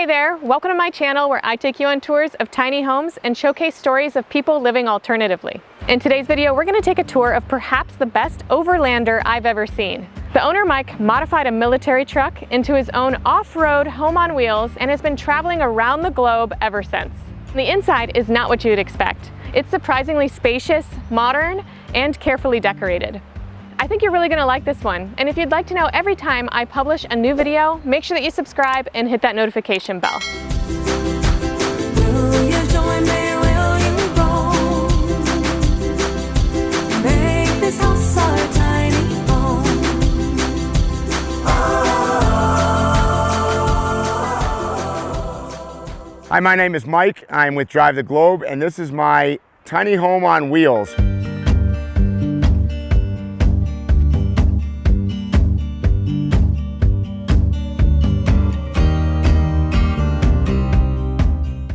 Hey there, welcome to my channel where I take you on tours of tiny homes and showcase stories of people living alternatively. In today's video, we're going to take a tour of perhaps the best overlander I've ever seen. The owner, Mike, modified a military truck into his own off-road home on wheels and has been traveling around the globe ever since. The inside is not what you'd expect. It's surprisingly spacious, modern, and carefully decorated. I think you're really going to like this one, and if you'd like to know every time I publish a new video, make sure that you subscribe and hit that notification bell. Will you join me? Will you roll? Make this house our tiny home. Hi, my name is Mike. I'm with Drive the Globe, and this is my tiny home on wheels.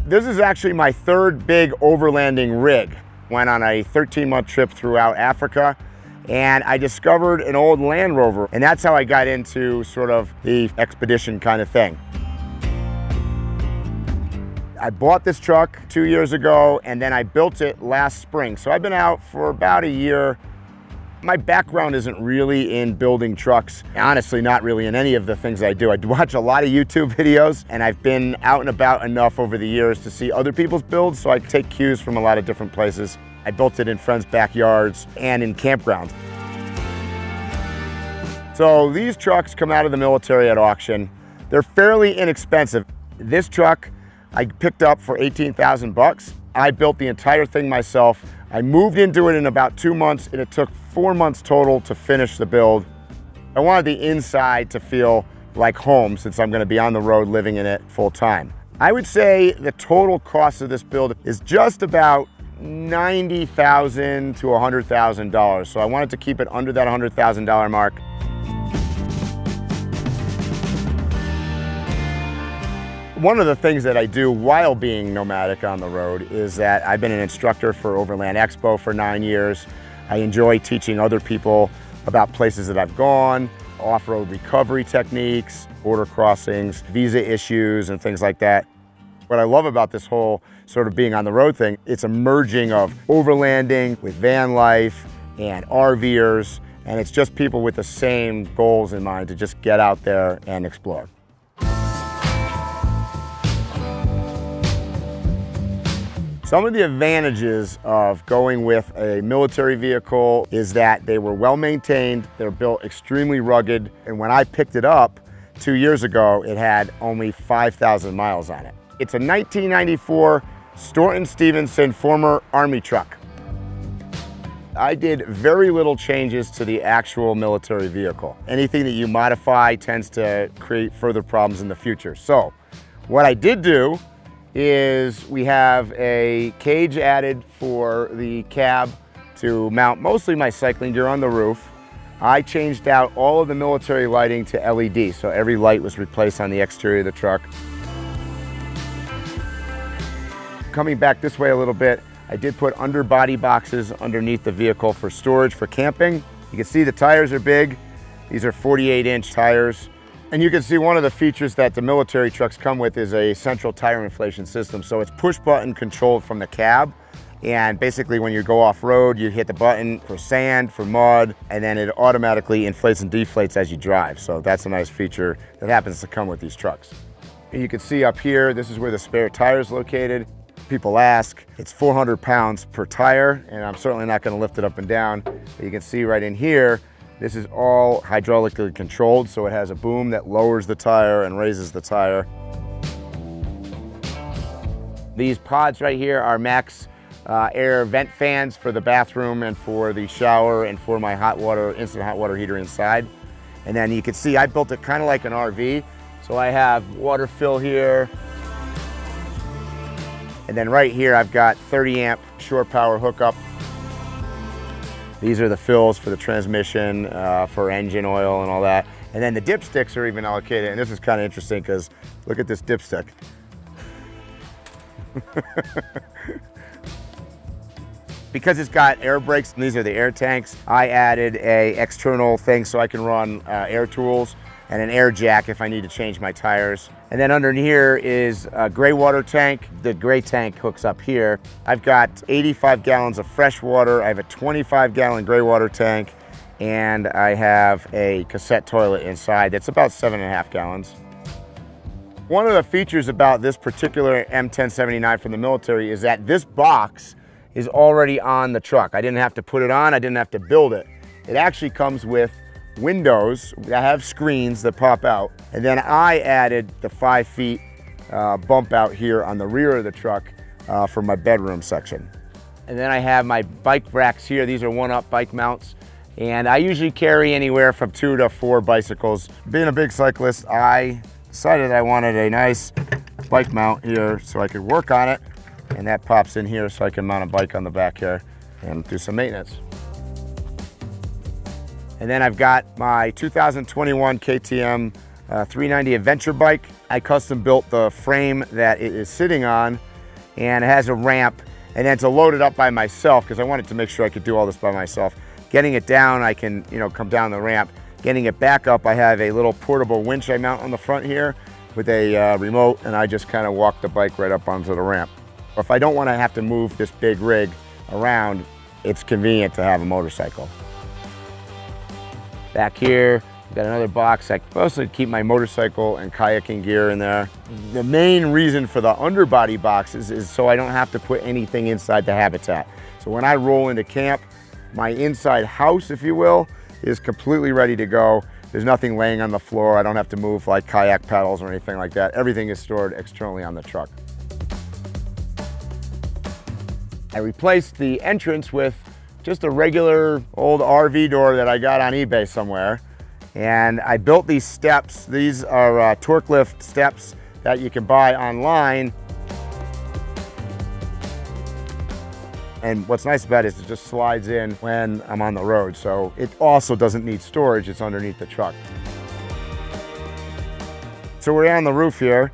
This is actually my third big overlanding rig. Went on a 13-month trip throughout Africa, and I discovered an old Land Rover, and that's how I got into sort of the expedition kind of thing. I bought this truck 2 years ago, and then I built it last spring. So I've been out for about a year. My background isn't really in building trucks. Honestly, not really in any of the things I do. I watch a lot of YouTube videos, and I've been out and about enough over the years to see other people's builds, so I take cues from a lot of different places. I built it in friends' backyards and in campgrounds. So these trucks come out of the military at auction. They're fairly inexpensive. This truck I picked up for 18,000 bucks. I built the entire thing myself. I moved into it in about 2 months, and it took 4 months total to finish the build. I wanted the inside to feel like home since I'm gonna be on the road living in it full time. I would say the total cost of this build is just about $90,000 to $100,000. So I wanted to keep it under that $100,000 mark. One of the things that I do while being nomadic on the road is that I've been an instructor for Overland Expo for 9 years. I enjoy teaching other people about places that I've gone, off-road recovery techniques, border crossings, visa issues, and things like that. What I love about this whole sort of being on the road thing, it's a merging of overlanding with van life and RVers, and it's just people with the same goals in mind to just get out there and explore. Some of the advantages of going with a military vehicle is that they were well maintained, they're built extremely rugged, and when I picked it up 2 years ago, it had only 5,000 miles on it. It's a 1994 Staunton Stevenson former Army truck. I did very little changes to the actual military vehicle. Anything that you modify tends to create further problems in the future. So what I did do is we have a cage added for the cab to mount mostly my cycling gear on the roof. I changed out all of the military lighting to LED, so every light was replaced on the exterior of the truck. Coming back this way a little bit, I did put underbody boxes underneath the vehicle for storage for camping. You can see the tires are big. These are 48-inch tires. And you can see one of the features that the military trucks come with is a central tire inflation system. So it's push button controlled from the cab. And basically when you go off road, you hit the button for sand, for mud, and then it automatically inflates and deflates as you drive. So that's a nice feature that happens to come with these trucks. And you can see up here, this is where the spare tire is located. People ask, it's 400 pounds per tire, and I'm certainly not gonna lift it up and down. But you can see right in here, this is all hydraulically controlled, so it has a boom that lowers the tire and raises the tire. These pods right here are max air vent fans for the bathroom and for the shower and for my hot water, instant hot water heater inside. And then you can see I built it kind of like an RV. So I have water fill here. And then right here I've got 30 amp shore power hookup. These are the fills for the transmission, for engine oil and all that. And then the dipsticks are even allocated. And this is kind of interesting because look at this dipstick. Because it's got air brakes, and these are the air tanks, I added a external thing so I can run air tools. and an air jack if I need to change my tires. And then under here is a gray water tank. The gray tank hooks up here. I've got 85 gallons of fresh water. I have a 25-gallon gray water tank, and I have a cassette toilet inside that's about 7.5 gallons. One of the features about this particular M1079 from the military is that this box is already on the truck. I didn't have to put it on, I didn't have to build it. It actually comes with windows that have screens that pop out. And then I added the 5 feet bump out here on the rear of the truck for my bedroom section. And then I have my bike racks here. These are one-up bike mounts. And I usually carry anywhere from 2 to 4 bicycles. Being a big cyclist, I decided I wanted a nice bike mount here so I could work on it. And that pops in here so I can mount a bike on the back here and do some maintenance. And then I've got my 2021 KTM 390 Adventure bike. I custom built the frame that it is sitting on, and it has a ramp, and then to load it up by myself, because I wanted to make sure I could do all this by myself. Getting it down, I can come down the ramp. Getting it back up, I have a little portable winch I mount on the front here with a remote, and I just kind of walk the bike right up onto the ramp. If I don't want to have to move this big rig around, it's convenient to have a motorcycle. Back here, I've got another box. I mostly keep my motorcycle and kayaking gear in there. The main reason for the underbody boxes is so I don't have to put anything inside the habitat. So when I roll into camp, my inside house, if you will, is completely ready to go. There's nothing laying on the floor. I don't have to move like kayak paddles or anything like that. Everything is stored externally on the truck. I replaced the entrance with just a regular old RV door that I got on eBay somewhere. And I built these steps. These are torque lift steps that you can buy online. And what's nice about it is it just slides in when I'm on the road. So it also doesn't need storage, it's underneath the truck. So we're on the roof here.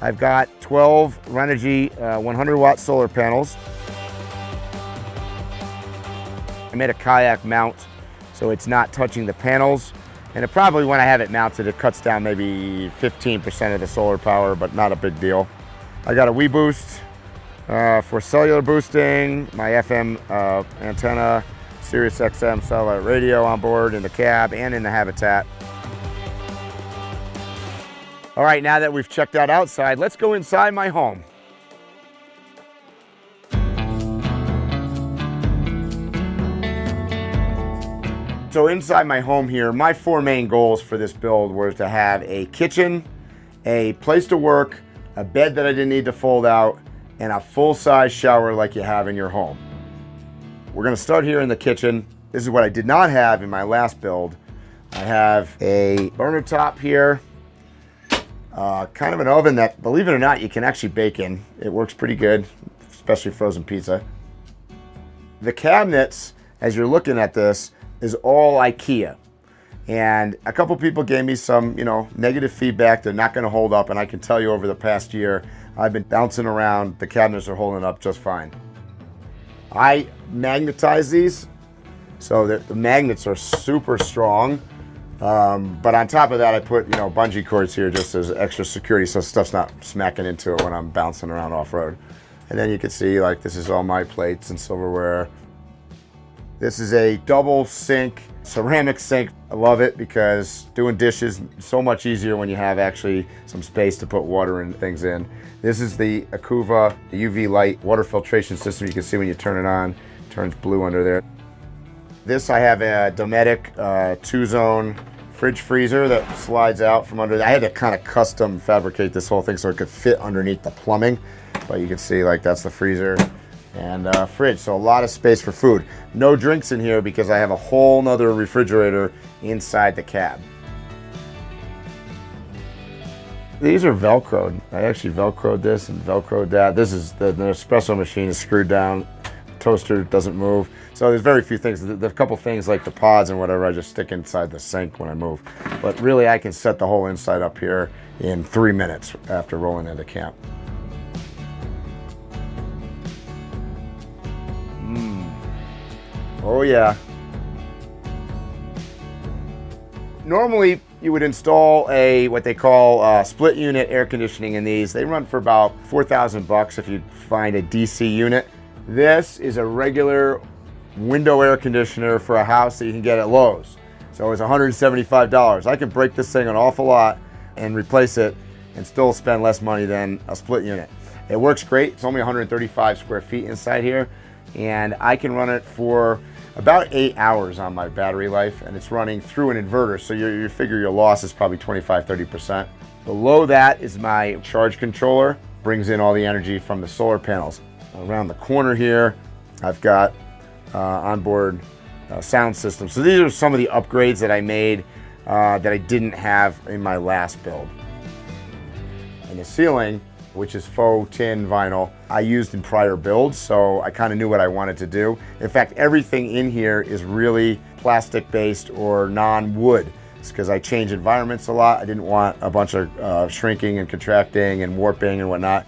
I've got 12 Renogy 100-watt solar panels. I made a kayak mount so it's not touching the panels. And it probably, when I have it mounted, it cuts down maybe 15% of the solar power, but not a big deal. I got a WeBoost for cellular boosting, my FM antenna, Sirius XM satellite radio on board in the cab and in the habitat. All right, now that we've checked out outside, let's go inside my home. So inside my home here, my 4 main goals for this build were to have a kitchen, a place to work, a bed that I didn't need to fold out, and a full-size shower like you have in your home. We're gonna start here in the kitchen. This is what I did not have in my last build. I have a burner top here, kind of an oven that, believe it or not, you can actually bake in. It works pretty good, especially frozen pizza. The cabinets, as you're looking at this, is all IKEA. And a couple people gave me some, negative feedback. They're not gonna hold up, and I can tell you over the past year, I've been bouncing around. The cabinets are holding up just fine. I magnetize these, so that the magnets are super strong. But on top of that, I put, bungee cords here just as extra security so stuff's not smacking into it when I'm bouncing around off-road. And then you can see, this is all my plates and silverware. This is a double sink, ceramic sink. I love it because doing dishes is so much easier when you have actually some space to put water and things in. This is the Akuva, the UV light water filtration system. You can see when you turn it on, it turns blue under there. This, I have a Dometic 2-zone fridge freezer that slides out from under. I had to kind of custom fabricate this whole thing so it could fit underneath the plumbing. But you can see that's the freezer and fridge, so a lot of space for food. No drinks in here because I have a whole nother refrigerator inside the cab. These are Velcroed. I actually Velcroed this and Velcroed that. This is the espresso machine is screwed down. Toaster doesn't move. So there's very few things. There's a couple things like the pods and whatever I just stick inside the sink when I move. But really I can set the whole inside up here in 3 minutes after rolling into camp. Oh yeah. Normally, you would install what they call split unit air conditioning in these. They run for about 4,000 bucks if you find a DC unit. This is a regular window air conditioner for a house that you can get at Lowe's. So it's $175. I can break this thing an awful lot and replace it and still spend less money than a split unit. It works great. It's only 135 square feet inside here, and I can run it for about 8 hours on my battery life, and it's running through an inverter, so you figure your loss is probably 25–30%. Below that is my charge controller, brings in all the energy from the solar panels. Around the corner here, I've got onboard sound system. So these are some of the upgrades that I made that I didn't have in my last build. And the ceiling, which is faux tin vinyl, I used in prior builds, so I kind of knew what I wanted to do. In fact, everything in here is really plastic-based or non-wood. It's because I change environments a lot. I didn't want a bunch of shrinking and contracting and warping and whatnot.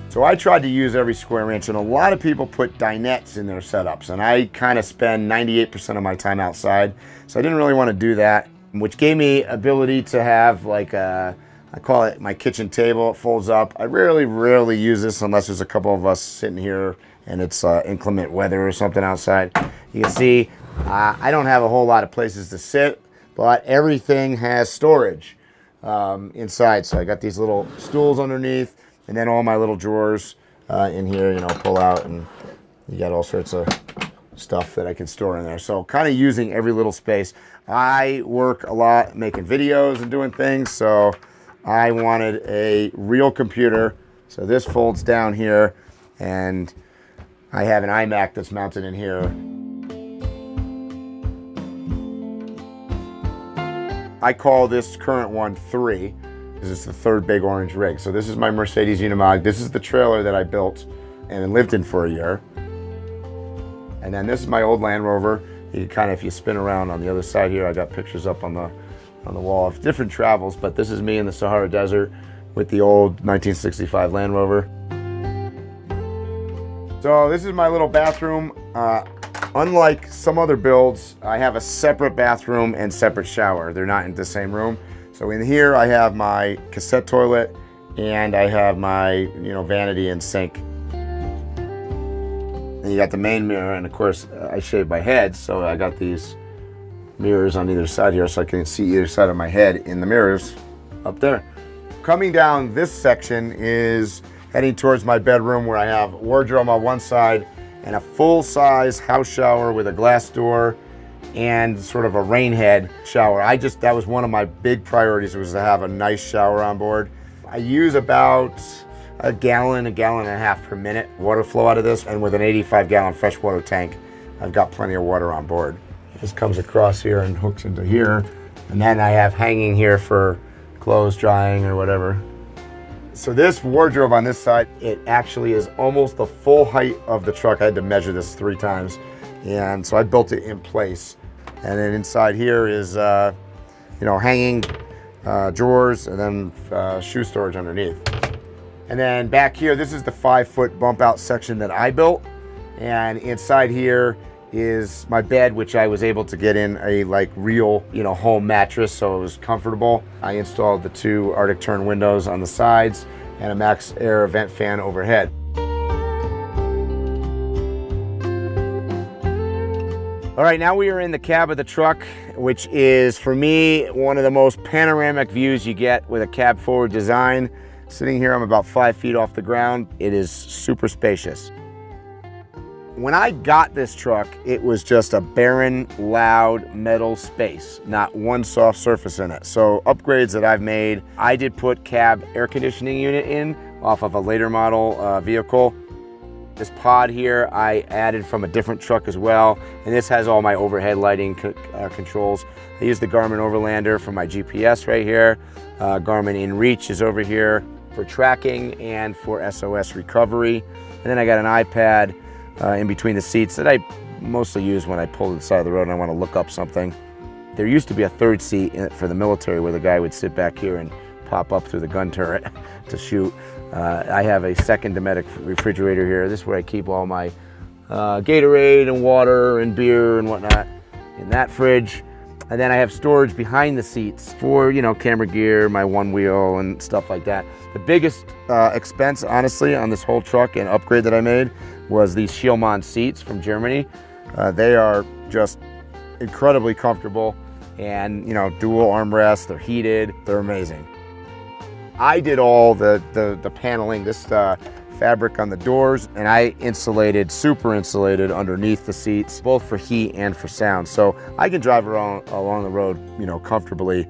So I tried to use every square inch, and a lot of people put dinettes in their setups, and I kind of spend 98% of my time outside, so I didn't really want to do that, which gave me ability to have like I call it my kitchen table. It folds up. I rarely use this unless there's a couple of us sitting here and it's inclement weather or something outside. You can see I don't have a whole lot of places to sit, but everything has storage inside. So I got these little stools underneath, and then all my little drawers in here, pull out, and you got all sorts of stuff that I can store in there. So kind of using every little space. I work a lot making videos and doing things, so I wanted a real computer. So this folds down here, and I have an iMac that's mounted in here. I call this current one 3. This is the third big orange rig. So this is my Mercedes Unimog. This is the trailer that I built and lived in for a year. And then this is my old Land Rover. You kind of, if you spin around on the other side here, I got pictures up on the wall of different travels, but this is me in the Sahara Desert with the old 1965 Land Rover. So this is my little bathroom. Unlike some other builds, I have a separate bathroom and separate shower. They're not in the same room. So in here I have my cassette toilet, and I have my vanity and sink. And you got the main mirror, and of course I shave my head, so I got these mirrors on either side here so I can see either side of my head in the mirrors up there. Coming down this section is heading towards my bedroom, where I have a wardrobe on one side and a full-size house shower with a glass door and sort of a rain head shower. That was one of my big priorities, was to have a nice shower on board. I use about a gallon and a half per minute water flow out of this, and with an 85-gallon freshwater tank, I've got plenty of water on board. This comes across here and hooks into here, and then I have hanging here for clothes drying or whatever. So this wardrobe on this side, it actually is almost the full height of the truck. I had to measure this 3 times, and so I built it in place. And then inside here is, hanging drawers, and then shoe storage underneath. And then back here, this is the 5-foot bump out section that I built. And inside here is my bed, which I was able to get in a real, home mattress, so it was comfortable. I installed the 2 Arctic Tern windows on the sides and a Max Air vent fan overhead. All right, now we are in the cab of the truck, which is, for me, one of the most panoramic views you get with a cab forward design. Sitting here, I'm about 5 feet off the ground. It is super spacious. When I got this truck, it was just a barren, loud metal space, not one soft surface in it. So upgrades that I've made, I did put cab air conditioning unit in off of a later model vehicle. This pod here I added from a different truck as well, and this has all my overhead lighting controls. I use the Garmin Overlander for my GPS right here. Garmin InReach is over here for tracking and for SOS recovery. And then I got an iPad in between the seats that I mostly use when I pull to the side of the road and I want to look up something. There used to be a 3rd seat for the military where the guy would sit back here and pop up through the gun turret to shoot. I have a 2nd Dometic refrigerator here. This is where I keep all my Gatorade and water and beer and whatnot. in that fridge. And then I have storage behind the seats for, you know, camera gear, my one wheel and stuff like that. The biggest expense, honestly, on this whole truck and upgrade that I made was these Schielmann seats from Germany. They are just incredibly comfortable and, you know, dual armrests, they're heated, they're amazing. I did all the paneling, this fabric on the doors, and I insulated, super insulated underneath the seats, both for heat and for sound. So I can drive around along the road, you know, comfortably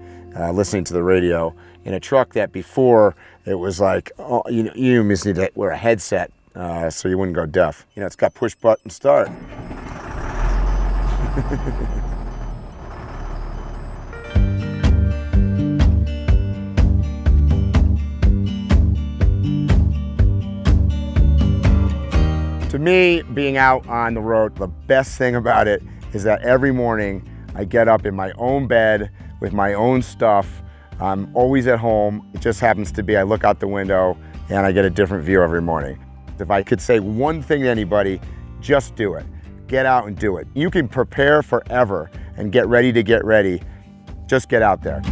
listening to the radio in a truck that before it was like, oh, you just need to wear a headset so you wouldn't go deaf. You know, it's got push button start. To me, being out on the road, the best thing about it is that every morning I get up in my own bed with my own stuff. I'm always at home. It just happens to be I look out the window and I get a different view every morning. If I could say one thing to anybody, just do it. Get out and do it. You can prepare forever and get ready to get ready. Just get out there.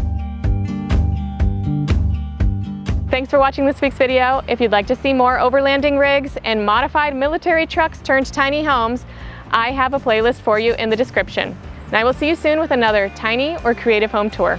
Thanks for watching this week's video. If you'd like to see more overlanding rigs and modified military trucks turned tiny homes, I have a playlist for you in the description. And I will see you soon with another tiny or creative home tour.